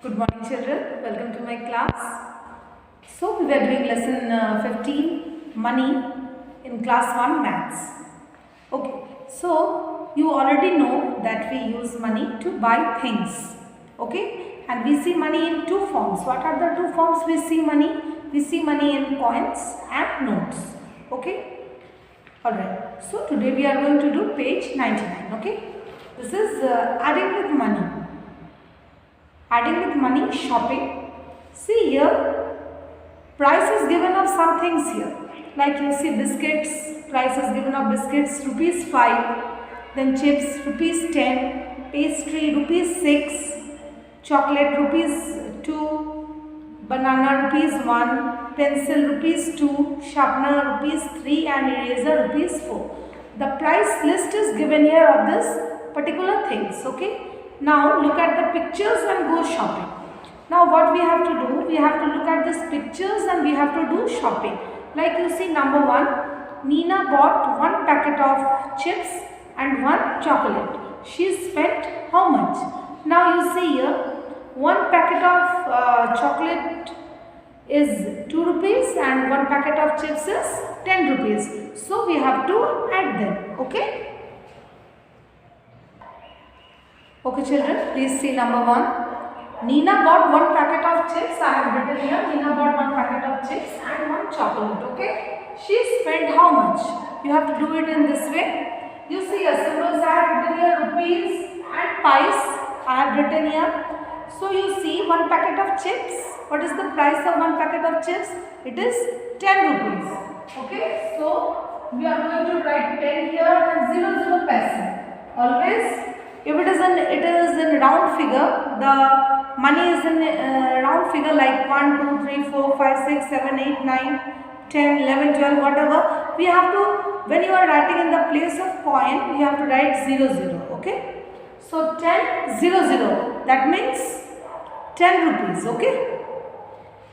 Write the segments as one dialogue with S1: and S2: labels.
S1: Good morning children, welcome to my class. So we are doing lesson 15 money in class 1 maths. Okay, so you already know that we use money to buy things. Okay, and we see money in two forms. What are the two forms we see money? We see money in coins and notes. Okay, alright. So today we are going to do page 99. Okay, this is adding with money. Adding with money, shopping. See here, price is given of some things here. Like you see biscuits, price is given of biscuits, rupees 5. Then chips, rupees 10. Pastry, rupees 6. Chocolate, rupees 2. Banana, rupees 1. Pencil, rupees 2. Sharpener, rupees 3. And eraser, rupees 4. The price list is given here of this particular things. Okay. Now look at the pictures and go shopping. Now what we have to do? We have to look at these pictures and we have to do shopping. Like you see number 1, Nina bought 1 packet of chips and 1 chocolate. She spent how much? Now you see here, 1 packet of chocolate is 2 rupees and 1 packet of chips is 10 rupees. So we have to add them. Okay. Okay children, please see number 1. Nina bought 1 packet of chips. I have written here. Nina bought 1 packet of chips and 1 chocolate. Okay. She spent how much? You have to do it in this way. You see your symbols I have written here, rupees and pies. I have written here. So you see 1 packet of chips. What is the price of 1 packet of chips? It is 10 rupees. Okay. So we are going to write 10 here and 0 paise. Always. If it is in round figure, the money is in round figure like 1, 2, 3, 4, 5, 6, 7, 8, 9, 10, 11, 12, whatever. We have to, when you are writing in the place of coin, you have to write 0. Okay. So 10, 0. That means 10 rupees. Okay.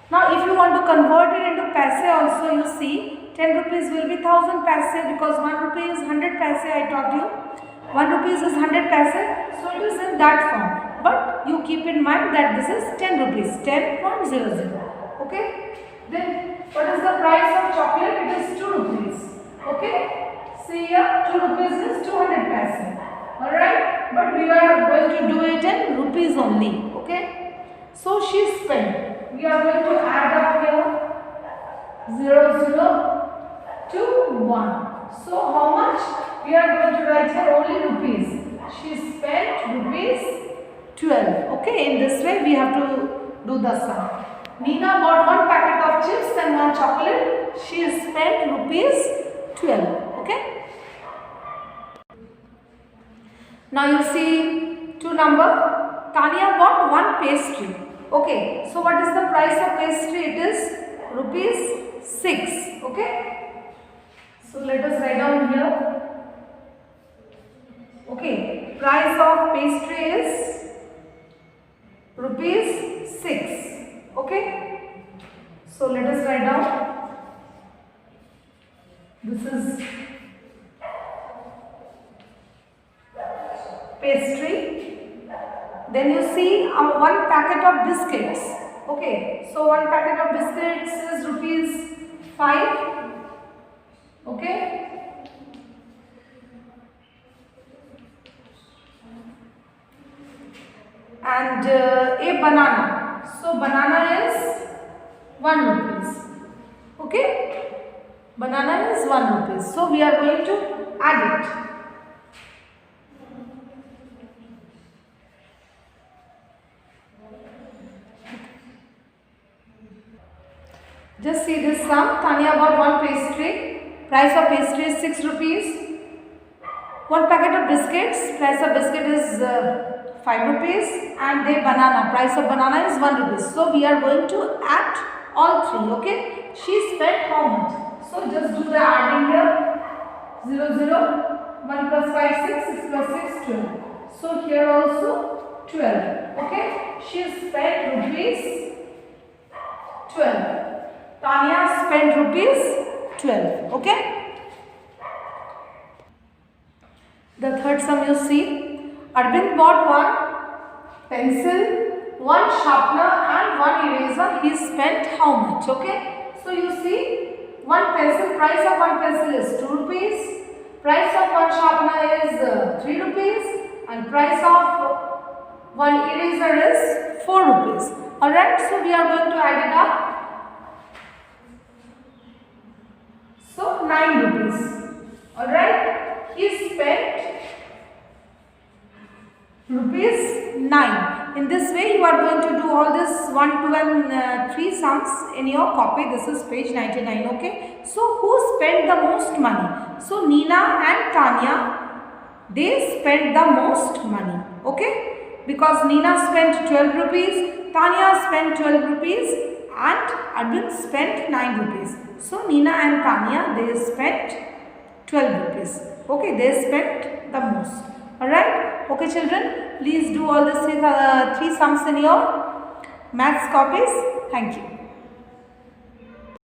S1: Now if you want to convert it into paise also, you see 10 rupees will be 1000 paise because 1 rupee is 100 paise, I taught you. 1 rupees is 100 paise, so it is in that form. But you keep in mind that this is 10 rupees, 10.00. Okay. Then what is the price of chocolate? It is 2 rupees. Okay. See here, 2 rupees is 200 paise. Alright. But we are going to do it in rupees only. Okay. So she spent. We are going to add up here 0 to 1. So how much? We are going to write here only rupees. She spent rupees 12. Okay, in this way we have to do the sum. Nina bought 1 packet of chips and 1 chocolate. She spent rupees 12. Okay. Now you see 2 number. Tanya bought 1 pastry. Okay. So what is the price of pastry? It is rupees 6. Okay. So let us write down here. Okay, price of pastry is rupees 6. Okay, so let us write down. This is pastry. Then you see 1 packet of biscuits. Okay, so 1 packet of biscuits is rupees 5. Okay. And a banana. So banana is 1 rupees. Okay. Banana is 1 rupees. So we are going to add it. Just see this sum. Tanya bought 1 pastry. Price of pastry is 6 rupees. 1 packet of biscuits. Price of biscuit is 5 rupees, and a banana, price of banana is 1 rupees. So we are going to add all 3. Okay. She spent how much? So just do the adding here. 0, 1 plus 5, 6, 6 plus 6, 12. So here also 12. Okay. She spent rupees 12. Tanya spent rupees 12. Okay. The third sum you see. Arvind bought 1 pencil, one sharpener and one eraser, he spent how much? Okay. So you see, one pencil, price of one pencil is 2 rupees. Price of one sharpener is 3 rupees. And price of one eraser is 4 rupees. Alright. So we are going to add it up. So 9 rupees. Alright. He spent rupees 9. In this way you are going to do all this 1, 2 and 3 sums in your copy. This is page 99. Okay. So who spent the most money? So Neena and Tanya, they spent the most money. Okay. Because Neena spent 12 rupees, Tanya spent 12 rupees and Arvind spent 9 rupees. So Neena and Tanya, they spent 12 rupees. Okay. They spent the most. Alright. Okay children, please do all these three sums in your maths copies. Thank you.